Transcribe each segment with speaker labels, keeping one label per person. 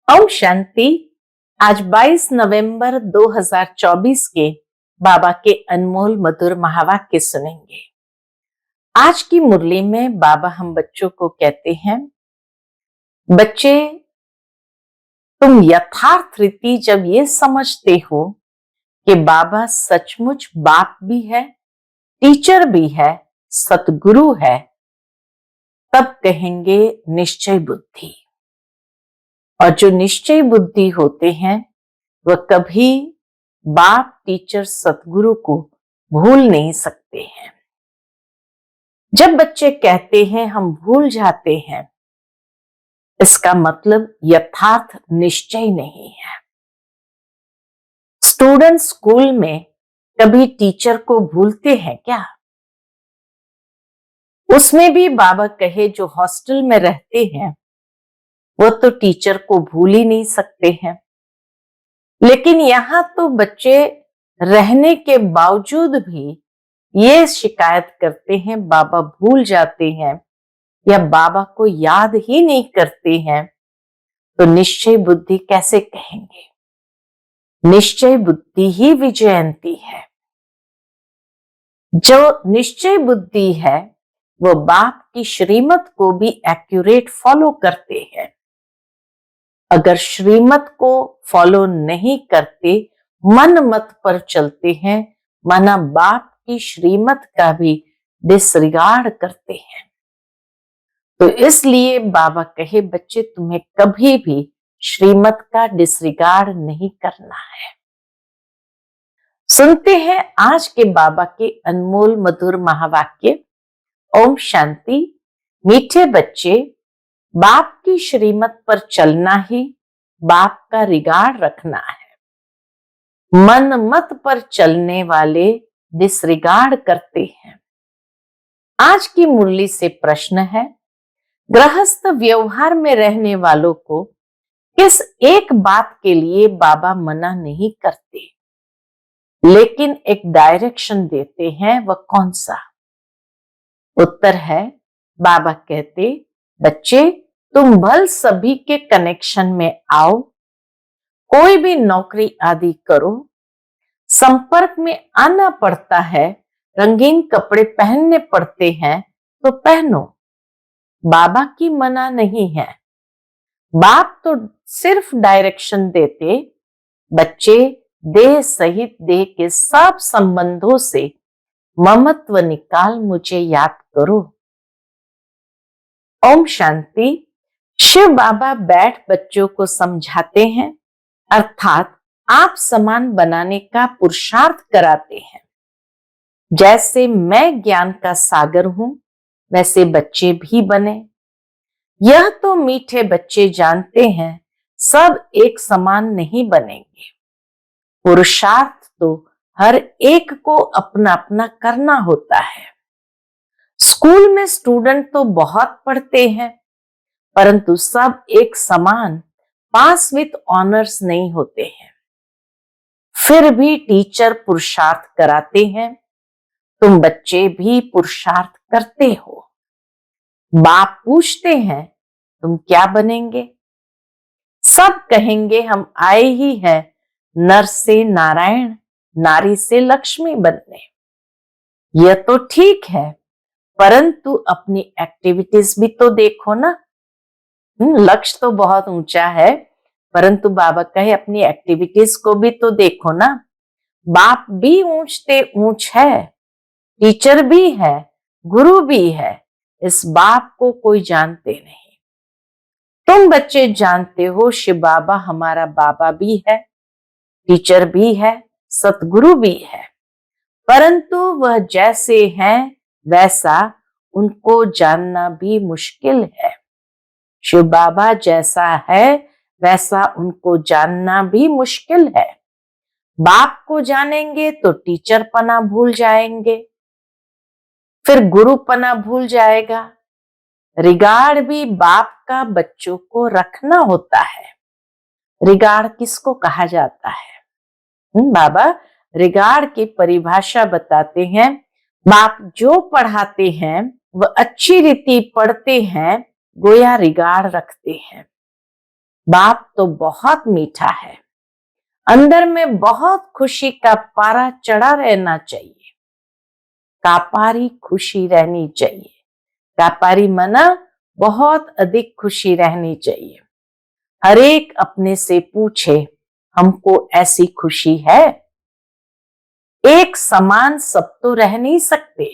Speaker 1: ओम शांति। आज 22 नवंबर 2024 के बाबा के अनमोल मधुर महावाक्य सुनेंगे। आज की मुरली में बाबा हम बच्चों को कहते हैं, बच्चे तुम यथार्थ रीति जब ये समझते हो कि बाबा सचमुच बाप भी है, टीचर भी है, सतगुरु है, तब कहेंगे निश्चय बुद्धि। और जो निश्चय बुद्धि होते हैं वह कभी बाप, टीचर, सतगुरु को भूल नहीं सकते हैं। जब बच्चे कहते हैं हम भूल जाते हैं, इसका मतलब यथार्थ निश्चय नहीं है। स्टूडेंट स्कूल में कभी टीचर को भूलते हैं क्या? उसमें भी बाबा कहे जो हॉस्टल में रहते हैं वो तो टीचर को भूल ही नहीं सकते हैं। लेकिन यहां तो बच्चे रहने के बावजूद भी ये शिकायत करते हैं बाबा भूल जाते हैं या बाबा को याद ही नहीं करते हैं, तो निश्चय बुद्धि कैसे कहेंगे? निश्चय बुद्धि ही विजयंती है। जो निश्चय बुद्धि है वो बाप की श्रीमत को भी एक्यूरेट फॉलो करते हैं। अगर श्रीमत को फॉलो नहीं करते, मन मत पर चलते हैं, माना बाप की श्रीमत का भी डिसरिगार्ड करते हैं। तो इसलिए बाबा कहे बच्चे तुम्हें कभी भी श्रीमत का डिसरिगार्ड नहीं करना है। सुनते हैं आज के बाबा के अनमोल मधुर महावाक्य। ओम शांति। मीठे बच्चे, बाप की श्रीमत पर चलना ही बाप का रिगार्ड रखना है। मन मत पर चलने वाले डिसरिगार्ड करते हैं। आज की मुरली से प्रश्न है, गृहस्थ व्यवहार में रहने वालों को किस एक बात के लिए बाबा मना नहीं करते, लेकिन एक डायरेक्शन देते हैं, वह कौन सा? उत्तर है, बाबा कहते बच्चे तुम भल सभी के कनेक्शन में आओ, कोई भी नौकरी आदि करो, संपर्क में आना पड़ता है, रंगीन कपड़े पहनने पड़ते हैं तो पहनो। बाबा की मना नहीं है। बाप तो सिर्फ डायरेक्शन देते, बच्चे देह सहित देह के सब संबंधों से ममत्व निकाल मुझे याद करो। ओम शांति। शिव बाबा बैठ बच्चों को समझाते हैं, अर्थात आप समान बनाने का पुरुषार्थ कराते हैं। जैसे मैं ज्ञान का सागर हूं, वैसे बच्चे भी बने। यह तो मीठे बच्चे जानते हैं, सब एक समान नहीं बनेंगे। पुरुषार्थ तो हर एक को अपना अपना करना होता है। स्कूल में स्टूडेंट तो बहुत पढ़ते हैं, परंतु सब एक समान पास विथ ऑनर्स नहीं होते हैं। फिर भी टीचर पुरुषार्थ कराते हैं, तुम बच्चे भी पुरुषार्थ करते हो। बाप पूछते हैं तुम क्या बनेंगे? सब कहेंगे हम आए ही हैं नर से नारायण, नारी से लक्ष्मी बनने। यह तो ठीक है, परंतु अपनी एक्टिविटीज भी तो देखो ना। लक्ष्य तो बहुत ऊंचा है, परंतु बाबा कहे अपनी एक्टिविटीज को भी तो देखो ना। बाप भी ऊंचते ऊंच है, टीचर भी है, गुरु भी है, इस बाप को कोई जानते नहीं। तुम बच्चे जानते हो शिव बाबा हमारा बाबा भी है, टीचर भी है, सतगुरु भी है, परंतु वह जैसे हैं वैसा उनको जानना भी मुश्किल है। शिव बाबा जैसा है वैसा उनको जानना भी मुश्किल है। बाप को जानेंगे तो टीचर पना भूल जाएंगे, फिर गुरु पना भूल जाएगा। रिगार्ड भी बाप का बच्चों को रखना होता है। रिगार्ड किसको कहा जाता है? बाबा रिगार्ड की परिभाषा बताते हैं, बाप जो पढ़ाते हैं वह अच्छी रीति पढ़ते हैं, गोया रिगार्ड रखते हैं। बाप तो बहुत मीठा है, अंदर में बहुत खुशी का पारा चढ़ा रहना चाहिए, कापारी खुशी रहनी चाहिए। कापारी मना बहुत अधिक खुशी रहनी चाहिए। हर एक अपने से पूछे, हमको ऐसी खुशी है? एक समान सब तो रह नहीं सकते।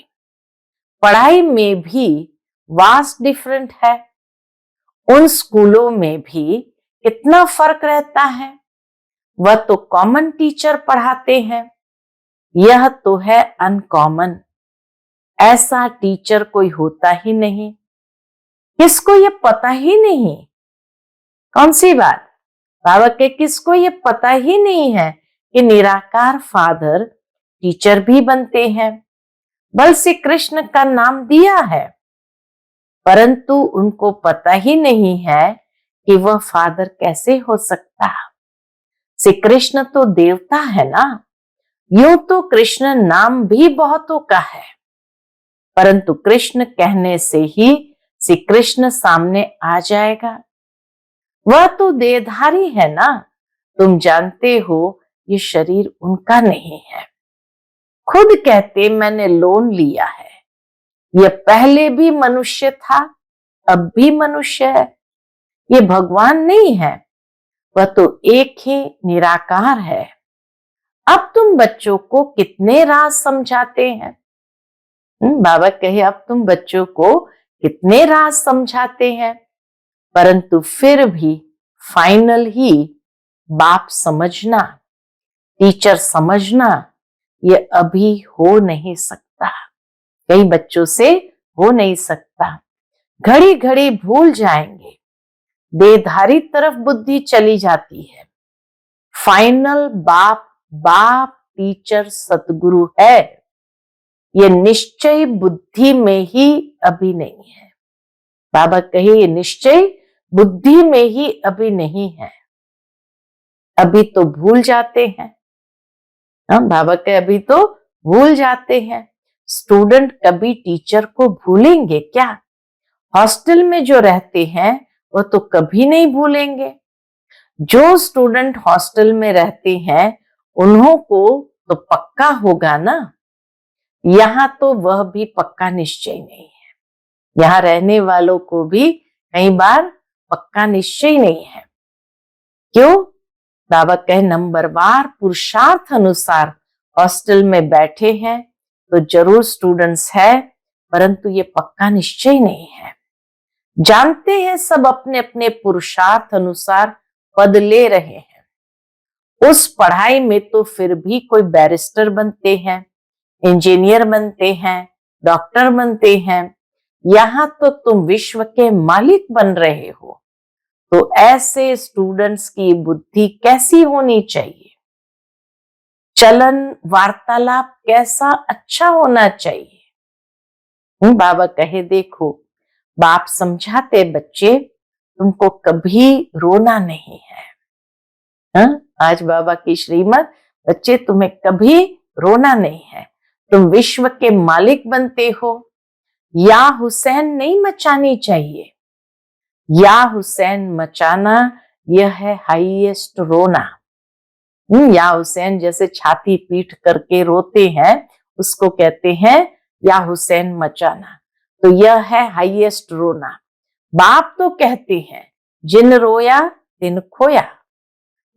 Speaker 1: पढ़ाई में भी वास्ट डिफरेंट है। उन स्कूलों में भी कितना फर्क रहता है। वह तो कॉमन टीचर पढ़ाते हैं, यह तो है अनकॉमन। ऐसा टीचर कोई होता ही नहीं। किसको ये पता ही नहीं? कौन सी बात? बाबा के किसको ये पता ही नहीं है कि निराकार फादर टीचर भी बनते हैं। बल श्री कृष्ण का नाम दिया है, परंतु उनको पता ही नहीं है कि वह फादर कैसे हो सकता। श्री कृष्ण तो देवता है ना। यूं तो कृष्ण नाम भी बहुतों का है, परंतु कृष्ण कहने से ही श्री कृष्ण सामने आ जाएगा। वह तो देहधारी है ना। तुम जानते हो ये शरीर उनका नहीं है। खुद कहते मैंने लोन लिया है। यह पहले भी मनुष्य था, अब भी मनुष्य है। ये भगवान नहीं है, वह तो एक ही निराकार है। अब तुम बच्चों को कितने राज समझाते हैं? बाबा कहे अब तुम बच्चों को कितने राज समझाते हैं, परंतु फिर भी फाइनल ही बाप समझना, टीचर समझना, ये अभी हो नहीं सकता। कई बच्चों से हो नहीं सकता। घड़ी घड़ी भूल जाएंगे, देहधारी तरफ बुद्धि चली जाती है। फाइनल बाप बाप टीचर सतगुरु है, ये निश्चय बुद्धि में ही अभी नहीं है। बाबा कहे ये निश्चय बुद्धि में ही अभी नहीं है। अभी तो भूल जाते हैं। बाबा के अभी तो भूल जाते हैं। स्टूडेंट कभी टीचर को भूलेंगे क्या? हॉस्टल में जो रहते हैं वो तो कभी नहीं भूलेंगे। जो स्टूडेंट हॉस्टल में रहते हैं उन्हों को तो पक्का होगा ना। यहाँ तो वह भी पक्का निश्चय नहीं है। यहाँ रहने वालों को भी कई बार पक्का निश्चय नहीं है। क्यों? बाबा कहे नंबरवार पुरुषार्थ अनुसार हॉस्टल में बैठे हैं तो जरूर स्टूडेंट्स है, परंतु ये पक्का निश्चय नहीं है। जानते हैं सब अपने अपने पुरुषार्थ अनुसार पद ले रहे हैं। उस पढ़ाई में तो फिर भी कोई बैरिस्टर बनते हैं, इंजीनियर बनते हैं, डॉक्टर बनते हैं। यहां तो तुम विश्व के मालिक बन रहे हो। तो ऐसे स्टूडेंट्स की बुद्धि कैसी होनी चाहिए? चलन वार्तालाप कैसा अच्छा होना चाहिए? बाबा कहे देखो, बाप समझाते बच्चे तुमको कभी रोना नहीं है। आज बाबा की श्रीमत, बच्चे तुम्हें कभी रोना नहीं है। तुम विश्व के मालिक बनते हो। या हुसैन नहीं मचानी चाहिए। या हुसैन मचाना यह है हाईएस्ट रोना। या हुसैन जैसे छाती पीट करके रोते हैं उसको कहते हैं या हुसैन मचाना। तो यह है हाईएस्ट रोना। बाप तो कहते हैं जिन रोया तिन खोया।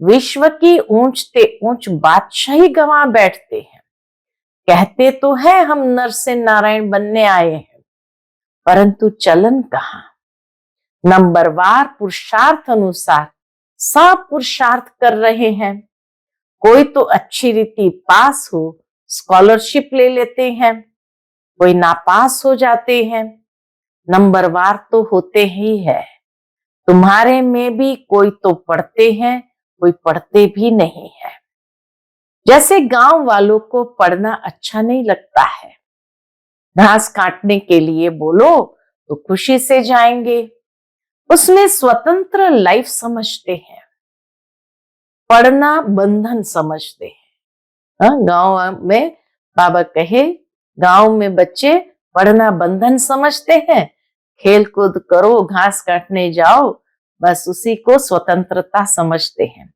Speaker 1: विश्व की ऊंचते ऊंच बादशाही गंवा बैठते हैं। कहते तो है हम नर से नारायण बनने आए हैं, परंतु चलन कहां? नंबरवार पुरुषार्थ अनुसार सब पुरुषार्थ कर रहे हैं। कोई तो अच्छी रीति पास हो स्कॉलरशिप ले लेते हैं, कोई नापास हो जाते हैं। नंबरवार तो होते ही है। तुम्हारे में भी कोई तो पढ़ते हैं, कोई पढ़ते भी नहीं है। जैसे गांव वालों को पढ़ना अच्छा नहीं लगता है, घास काटने के लिए बोलो तो खुशी से जाएंगे। उसमें स्वतंत्र लाइफ समझते हैं, पढ़ना बंधन समझते हैं। गांव में बाबा कहे गांव में बच्चे पढ़ना बंधन समझते हैं। खेल कूद करो, घास काटने जाओ, बस उसी को स्वतंत्रता समझते हैं।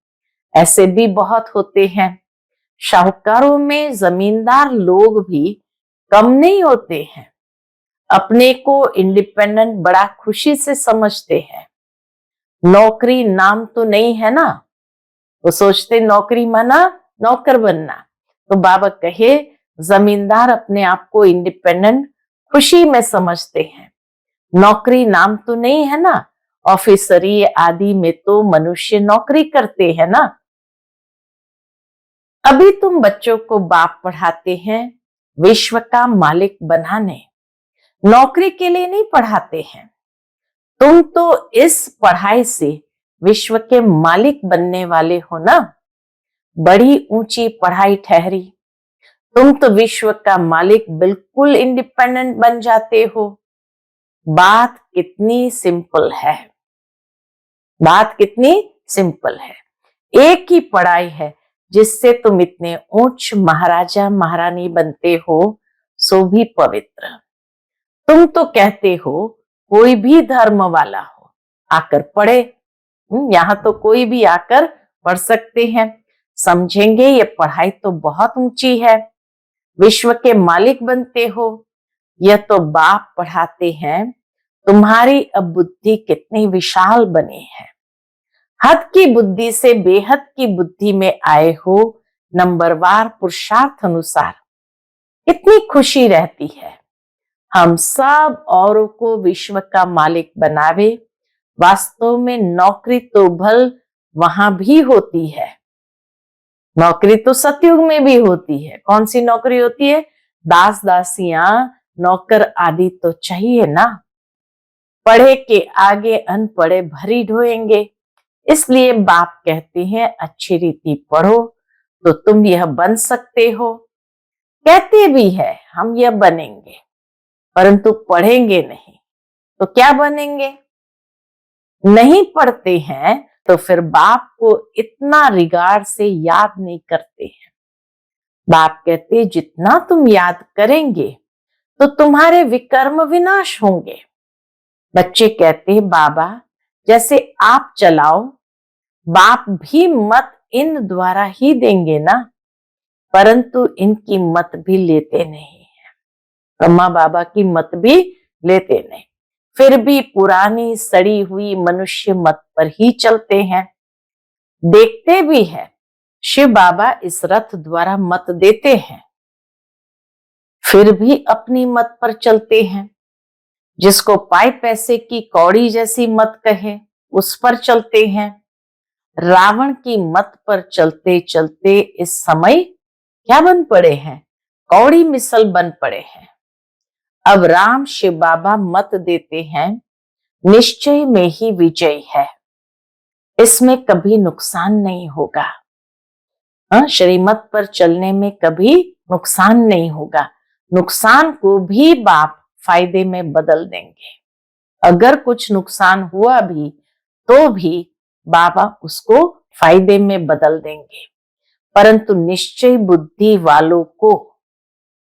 Speaker 1: ऐसे भी बहुत होते हैं। शाहूकारों में जमींदार लोग भी कम नहीं होते हैं। अपने को इंडिपेंडेंट बड़ा खुशी से समझते हैं। नौकरी नाम तो नहीं है ना, वो सोचते नौकरी माना नौकर बनना। तो बाबा कहे जमींदार अपने आप को इंडिपेंडेंट खुशी में समझते हैं। नौकरी नाम तो नहीं है ना, ऑफिसरी आदि में तो मनुष्य नौकरी करते हैं ना। अभी तुम बच्चों को बाप पढ़ाते हैं विश्व का मालिक बनाने, नौकरी के लिए नहीं पढ़ाते हैं। तुम तो इस पढ़ाई से विश्व के मालिक बनने वाले हो ना। बड़ी ऊंची पढ़ाई ठहरी। तुम तो विश्व का मालिक बिल्कुल इंडिपेंडेंट बन जाते हो। बात कितनी सिंपल है, बात कितनी सिंपल है। एक ही पढ़ाई है जिससे तुम इतने ऊंच महाराजा महारानी बनते हो, सो भी पवित्र। तुम तो कहते हो कोई भी धर्म वाला हो आकर पढ़े। यहाँ तो कोई भी आकर पढ़ सकते हैं। समझेंगे ये पढ़ाई तो बहुत ऊंची है, विश्व के मालिक बनते हो। यह तो बाप पढ़ाते हैं। तुम्हारी अब बुद्धि कितनी विशाल बनी है। हद की बुद्धि से बेहद की बुद्धि में आए हो। नंबरवार पुरुषार्थ अनुसार इतनी खुशी रहती है। हम सब औरों को विश्व का मालिक बनावे। वास्तव में नौकरी तो भल वहां भी होती है। नौकरी तो सतयुग में भी होती है। कौन सी नौकरी होती है? दास दासियां नौकर आदि तो चाहिए ना। पढ़े के आगे अनपढ़े भरी ढोएंगे। इसलिए बाप कहते हैं अच्छी रीति पढ़ो तो तुम यह बन सकते हो। कहते भी है हम यह बनेंगे, परंतु पढ़ेंगे नहीं तो क्या बनेंगे? नहीं पढ़ते हैं तो फिर बाप को इतना रिगार्ड से याद नहीं करते हैं। बाप कहते जितना तुम याद करेंगे तो तुम्हारे विकर्म विनाश होंगे। बच्चे कहते बाबा जैसे आप चलाओ, बाप भी मत इन द्वारा ही देंगे ना, परंतु इनकी मत भी लेते नहीं है। ब्रह्मा बाबा की मत भी लेते नहीं, फिर भी पुरानी सड़ी हुई मनुष्य मत पर ही चलते हैं। देखते भी है शिव बाबा इस रथ द्वारा मत देते हैं, फिर भी अपनी मत पर चलते हैं। जिसको पाए पैसे की कौड़ी जैसी मत कहे उस पर चलते हैं। रावण की मत पर चलते चलते इस समय क्या बन पड़े हैं? कौड़ी मिसल बन पड़े हैं। अब राम शिव बाबा मत देते हैं निश्चय में ही विजय है, इसमें कभी नुकसान नहीं होगा। श्रीमत पर चलने में कभी नुकसान नहीं होगा। नुकसान को भी बाप फायदे में बदल देंगे। अगर कुछ नुकसान हुआ भी तो भी बाबा उसको फायदे में बदल देंगे। परंतु निश्चय बुद्धि वालों को,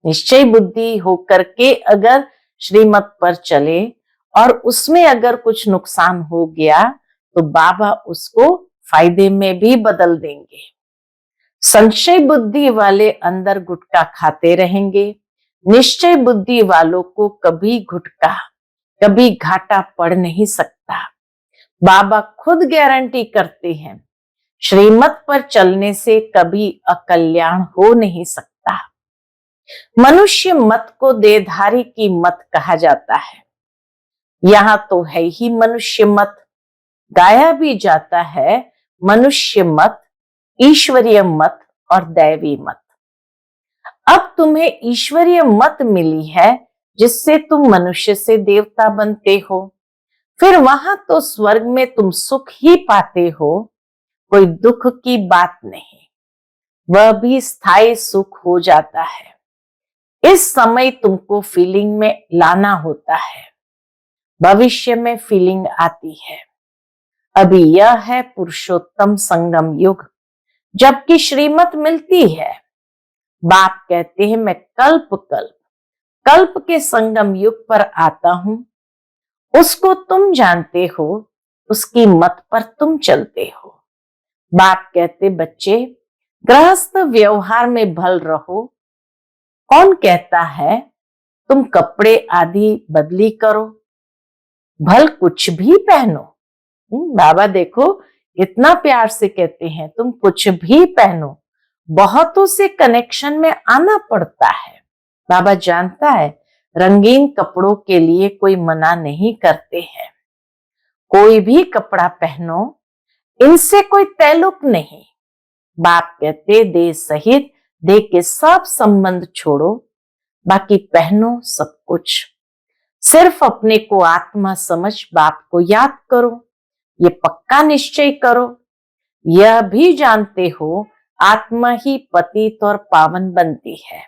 Speaker 1: निश्चय बुद्धि होकर के अगर श्रीमत पर चले और उसमें अगर कुछ नुकसान हो गया तो बाबा उसको फायदे में भी बदल देंगे। संशय बुद्धि वाले अंदर गुटखा खाते रहेंगे। निश्चय बुद्धि वालों को कभी गुटखा कभी घाटा पड़ नहीं सकता। बाबा खुद गारंटी करते हैं श्रीमत पर चलने से कभी अकल्याण हो नहीं सकता। मनुष्य मत को देहधारी की मत कहा जाता है। यहां तो है ही मनुष्य मत। गाया भी जाता है मनुष्य मत, ईश्वरीय मत और दैवी मत। अब तुम्हें ईश्वरीय मत मिली है जिससे तुम मनुष्य से देवता बनते हो। फिर वहां तो स्वर्ग में तुम सुख ही पाते हो, कोई दुख की बात नहीं। वह भी स्थायी सुख हो जाता है। इस समय तुमको फीलिंग में लाना होता है, भविष्य में फीलिंग आती है। अभी यह है पुरुषोत्तम संगम युग, जबकि श्रीमत मिलती है। बाप कहते हैं मैं कल्प कल्प कल्प के संगम युग पर आता हूं। उसको तुम जानते हो उसकी मत पर तुम चलते हो। बाप कहते बच्चे गृहस्थ व्यवहार में भल रहो। कौन कहता है तुम कपड़े आदि बदली करो, भल कुछ भी पहनो। बाबा देखो इतना प्यार से कहते हैं तुम कुछ भी पहनो। बहुतों से कनेक्शन में आना पड़ता है। बाबा जानता है रंगीन कपड़ों के लिए कोई मना नहीं करते हैं। कोई भी कपड़ा पहनो, इनसे कोई ताल्लुक नहीं। बाप कहते देह सहित देह के सब संबंध छोड़ो, बाकी पहनो सब कुछ। सिर्फ अपने को आत्मा समझ बाप को याद करो। ये पक्का निश्चय करो। यह भी जानते हो आत्मा ही पतित और पावन बनती है।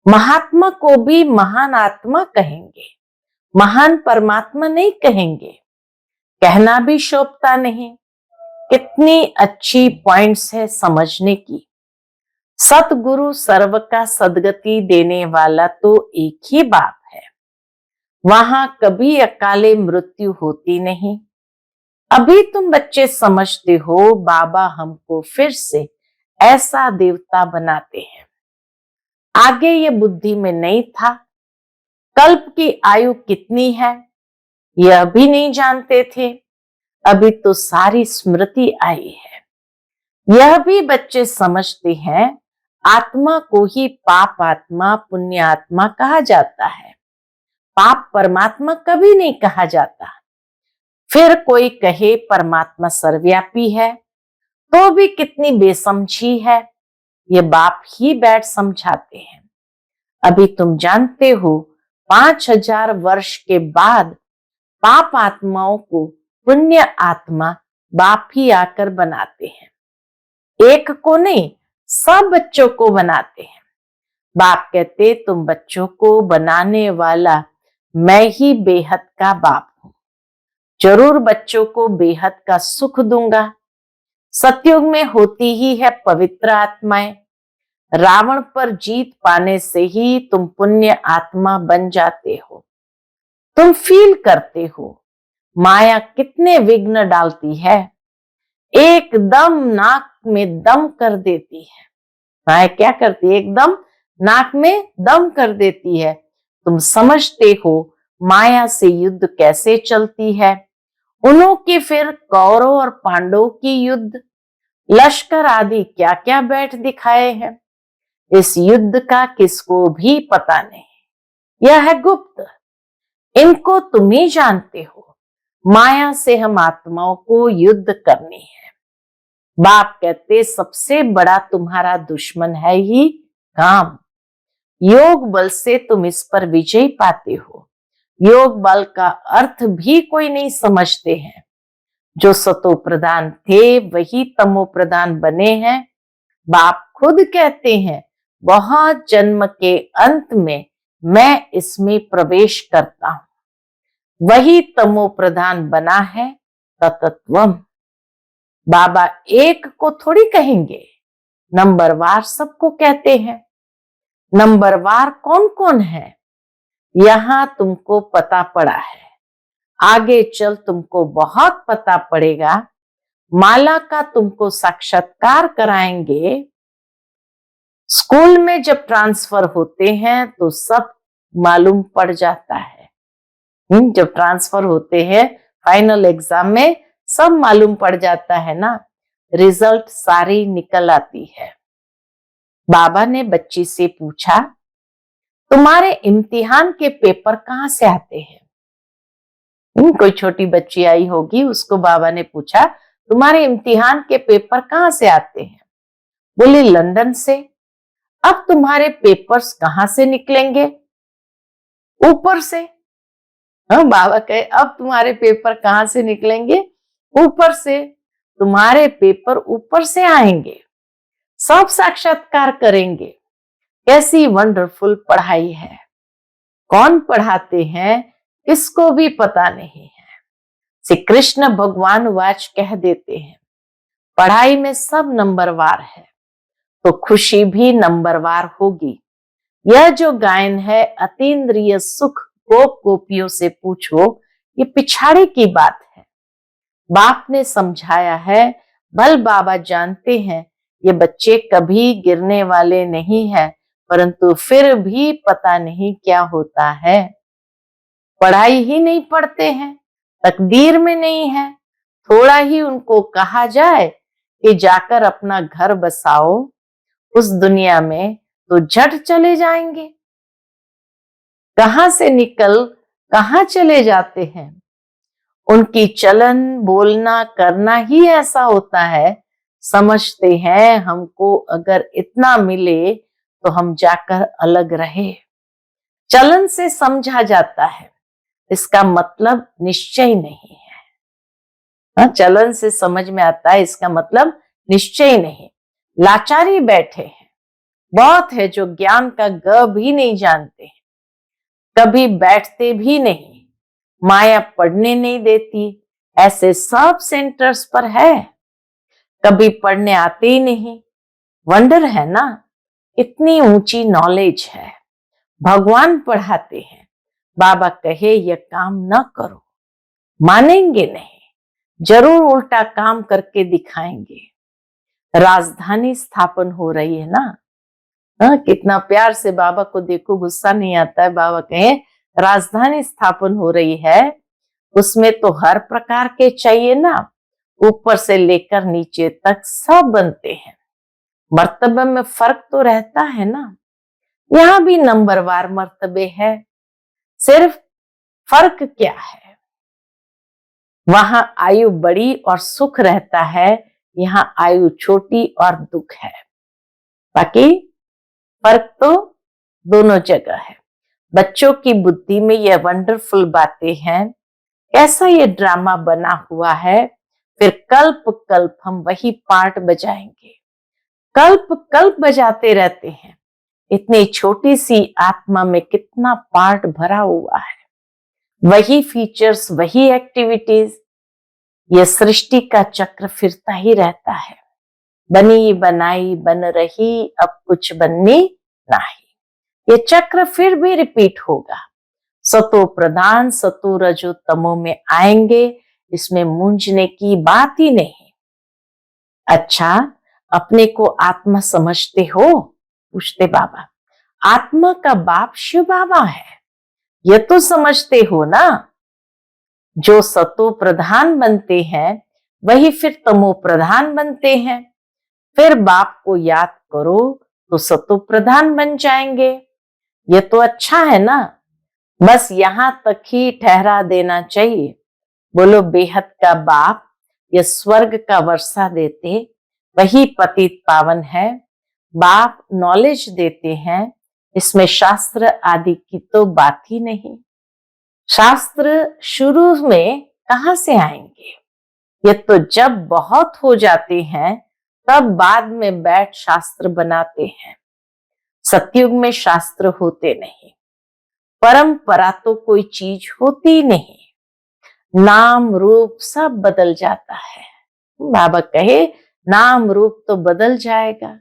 Speaker 1: महात्मा को भी महान आत्मा कहेंगे, महान परमात्मा नहीं कहेंगे। कहना भी शोभता नहीं। कितनी अच्छी पॉइंट्स है समझने की। सतगुरु सर्व का सदगति देने वाला तो एक ही बाप है। वहां कभी अकाले मृत्यु होती नहीं। अभी तुम बच्चे समझते हो बाबा हमको फिर से ऐसा देवता बनाते हैं। आगे ये बुद्धि में नहीं था। कल्प की आयु कितनी है यह भी नहीं जानते थे। अभी तो सारी स्मृति आई है। यह भी बच्चे समझते हैं आत्मा को ही पाप आत्मा पुण्य आत्मा कहा जाता है। पाप परमात्मा कभी नहीं कहा जाता। फिर कोई कहे परमात्मा सर्वव्यापी है तो भी कितनी बेसमझी है। ये बाप ही बैठ समझाते हैं। अभी तुम जानते हो 5000 वर्ष के बाद पाप आत्माओं को पुण्य आत्मा बाप ही आकर बनाते हैं। एक को नहीं, सब बच्चों को बनाते हैं। बाप कहते तुम बच्चों को बनाने वाला मैं ही बेहद का बाप हूं। जरूर बच्चों को बेहद का सुख दूंगा। सतयुग में होती ही है पवित्र आत्माएं। रावण पर जीत पाने से ही तुम पुण्य आत्मा बन जाते हो। तुम फील करते हो माया कितने विघ्न डालती है। एकदम नाक में दम कर देती है। माया क्या करती है? एकदम नाक में दम कर देती है। तुम समझते हो माया से युद्ध कैसे चलती है। उन्हों के फिर कौरव और पांडवों की युद्ध, लश्कर आदि क्या क्या बैठ दिखाए हैं। इस युद्ध का किसको भी पता नहीं। यह है गुप्त। इनको तुम ही जानते हो। माया से हम आत्माओं को युद्ध करनी है। बाप कहते सबसे बड़ा तुम्हारा दुश्मन है ही काम। योग बल से तुम इस पर विजय पाते हो। योग बल का अर्थ भी कोई नहीं समझते हैं। जो सतो प्रधान थे वही तमो प्रधान बने हैं। बाप खुद कहते हैं बहुत जन्म के अंत में मैं इसमें प्रवेश करता हूं। वही तमो प्रधान बना है तत्त्वम। बाबा एक को थोड़ी कहेंगे, नंबरवार सबको कहते हैं। नंबरवार कौन कौन है यहां तुमको पता पड़ा है। आगे चल तुमको बहुत पता पड़ेगा। माला का तुमको साक्षात्कार कराएंगे। स्कूल में जब ट्रांसफर होते हैं तो सब मालूम पड़ जाता है। जब ट्रांसफर होते हैं फाइनल एग्जाम में सब मालूम पड़ जाता है ना। रिजल्ट सारी निकल आती है। बाबा ने बच्ची से पूछा तुम्हारे इम्तिहान के पेपर कहां से आते हैं। कोई छोटी बच्ची आई होगी, उसको बाबा ने पूछा तुम्हारे इम्तिहान के पेपर कहां से आते हैं। बोली लंदन से। अब तुम्हारे पेपर्स कहां से निकलेंगे? ऊपर से। हाँ, बाबा कहे अब तुम्हारे पेपर कहां से निकलेंगे? ऊपर से। तुम्हारे पेपर ऊपर से आएंगे। सब साक्षात्कार करेंगे। कैसी वंडरफुल पढ़ाई है। कौन पढ़ाते हैं इसको भी पता नहीं है। श्री कृष्ण भगवान वाच कह देते हैं पढ़ाई में सब नंबरवार है तो खुशी भी नंबरवार होगी। यह जो गायन है अतीन्द्रिय सुख गोप गोपियों से पूछो, ये पिछाड़े की बात है। बाप ने समझाया है, बल बाबा जानते हैं ये बच्चे कभी गिरने वाले नहीं हैं, परंतु फिर भी पता नहीं क्या होता है। पढ़ाई ही नहीं पढ़ते हैं, तकदीर में नहीं है। थोड़ा ही उनको कहा जाए कि जाकर अपना घर बसाओ उस दुनिया में, तो झट चले जाएंगे। कहां से निकल कहां चले जाते हैं। उनकी चलन बोलना करना ही ऐसा होता है। समझते हैं हमको अगर इतना मिले तो हम जाकर अलग रहे। चलन से समझा जाता है, इसका मतलब निश्चय नहीं है। चलन से समझ में आता है, इसका मतलब निश्चय नहीं। लाचारी बैठे हैं, बहुत है जो ज्ञान का ग भी नहीं जानते, कभी बैठते भी नहीं, माया पढ़ने नहीं देती, ऐसे सब सेंटर्स पर है। कभी पढ़ने आते ही नहीं। वंडर है ना, इतनी ऊंची नॉलेज है। भगवान पढ़ाते हैं, बाबा कहे यह काम न करो, मानेंगे नहीं, जरूर उल्टा काम करके दिखाएंगे। राजधानी स्थापन हो रही है ना। कितना प्यार से बाबा को देखो, गुस्सा नहीं आता है। बाबा कहे राजधानी स्थापन हो रही है, उसमें तो हर प्रकार के चाहिए ना, ऊपर से लेकर नीचे तक सब बनते हैं। मर्तबे में फर्क तो रहता है ना, यहाँ भी नंबरवार मर्तबे है, सिर्फ फर्क क्या है। वहां आयु बड़ी और सुख रहता है, यहाँ आयु छोटी और दुख है। बाकी फर्क तो दोनों जगह है। बच्चों की बुद्धि में यह वंडरफुल बातें हैं। कैसा ये ड्रामा बना हुआ है, फिर कल्प कल्प हम वही पार्ट बजाएंगे। कल्प कल्प बजाते रहते हैं। इतनी छोटी सी आत्मा में कितना पार्ट भरा हुआ है, वही फीचर्स, वही एक्टिविटीज। ये सृष्टि का चक्र फिरता ही रहता है। बनी बनाई बन रही, अब कुछ बननी नहीं। ये चक्र फिर भी रिपीट होगा। सतो प्रधान सतो रजो तमो में आएंगे, इसमें मूंझने की बात ही नहीं। अच्छा, अपने को आत्मा समझते हो? पूछते बाबा। आत्मा का बाप शिव बाबा है, ये तो समझते हो ना। जो सतो प्रधान बनते हैं वही फिर तमो प्रधान बनते हैं। फिर बाप को याद करो तो सतो प्रधान बन जाएंगे। ये तो अच्छा है ना, बस यहां तक ही ठहरा देना चाहिए। बोलो बेहद का बाप ये स्वर्ग का वर्षा देते, वही पतित पावन है। बाप नॉलेज देते हैं, इसमें शास्त्र आदि की तो बात ही नहीं। शास्त्र शुरू में कहां से आएंगे, ये तो जब बहुत हो जाते हैं तब बाद में बैठ शास्त्र बनाते हैं। सतयुग में शास्त्र होते नहीं, परंपरा तो कोई चीज होती नहीं, नाम रूप सब बदल जाता है। बाबा कहे नाम रूप तो बदल जाएगा।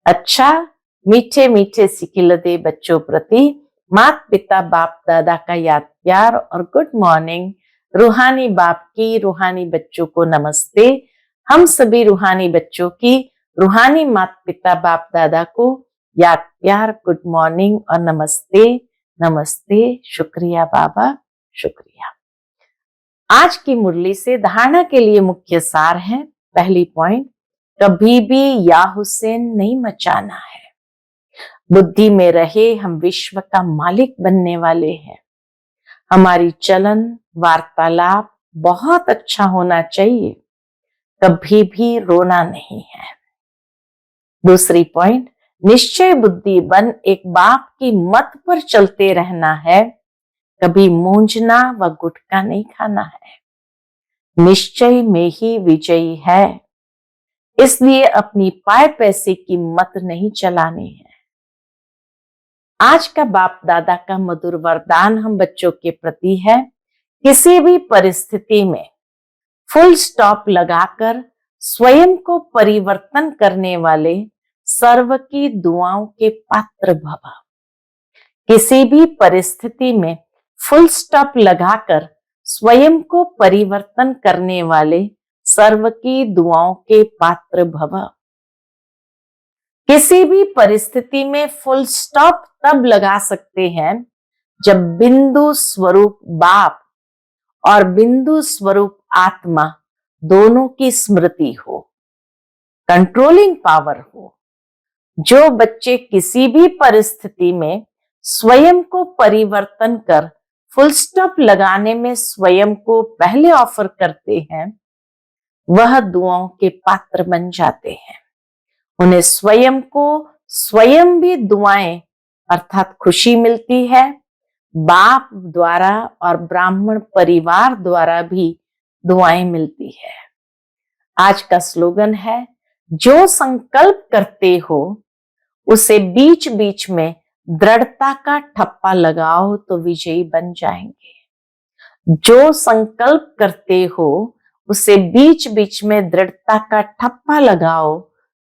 Speaker 1: अच्छा, मीठे मीठे सिकिलदे बच्चों प्रति माता पिता बाप दादा का याद प्यार और गुड मॉर्निंग। रूहानी बाप की रूहानी बच्चों को नमस्ते। हम सभी रूहानी बच्चों की रूहानी माता पिता बाप दादा को याद प्यार, गुड मॉर्निंग और नमस्ते। नमस्ते, शुक्रिया बाबा, शुक्रिया। आज की मुरली से धारणा के लिए मुख्य सार है। पहली पॉइंट, कभी भी या हुसैन नहीं मचाना है। बुद्धि में रहे हम विश्व का मालिक बनने वाले हैं। हमारी चलन वार्तालाप बहुत अच्छा होना चाहिए, कभी भी रोना नहीं है। दूसरी पॉइंट, निश्चय बुद्धि बन एक बाप की मत पर चलते रहना है, कभी मूंझना व गुटका नहीं खाना है। निश्चय में ही विजयी है, इसलिए अपनी पाए पैसे की मत नहीं चलानी है। आज का बाप दादा का मधुर वरदान हम बच्चों के प्रति है, किसी भी परिस्थिति में फुल स्टॉप लगाकर स्वयं को परिवर्तन करने वाले सर्व की दुआओं के पात्र भव। किसी भी परिस्थिति में फुल स्टॉप लगाकर स्वयं को परिवर्तन करने वाले सर्व की दुआओं के पात्र भव। किसी भी परिस्थिति में फुल स्टॉप तब लगा सकते हैं जब बिंदु स्वरूप बाप और बिंदु स्वरूप आत्मा दोनों की स्मृति हो, कंट्रोलिंग पावर हो। जो बच्चे किसी भी परिस्थिति में स्वयं को परिवर्तन कर फुल स्टॉप लगाने में स्वयं को पहले ऑफर करते हैं, वह दुआओं के पात्र बन जाते हैं। उन्हें स्वयं को स्वयं भी दुआएं अर्थात खुशी मिलती है, बाप द्वारा और ब्राह्मण परिवार द्वारा भी दुआएं मिलती है। आज का स्लोगन है, जो संकल्प करते हो उसे बीच बीच में दृढ़ता का ठप्पा लगाओ तो विजयी बन जाएंगे। जो संकल्प करते हो उसे बीच बीच में दृढ़ता का ठप्पा लगाओ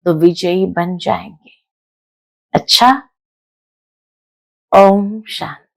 Speaker 1: तो विजयी बन जाएंगे। अच्छा, ओम शांति।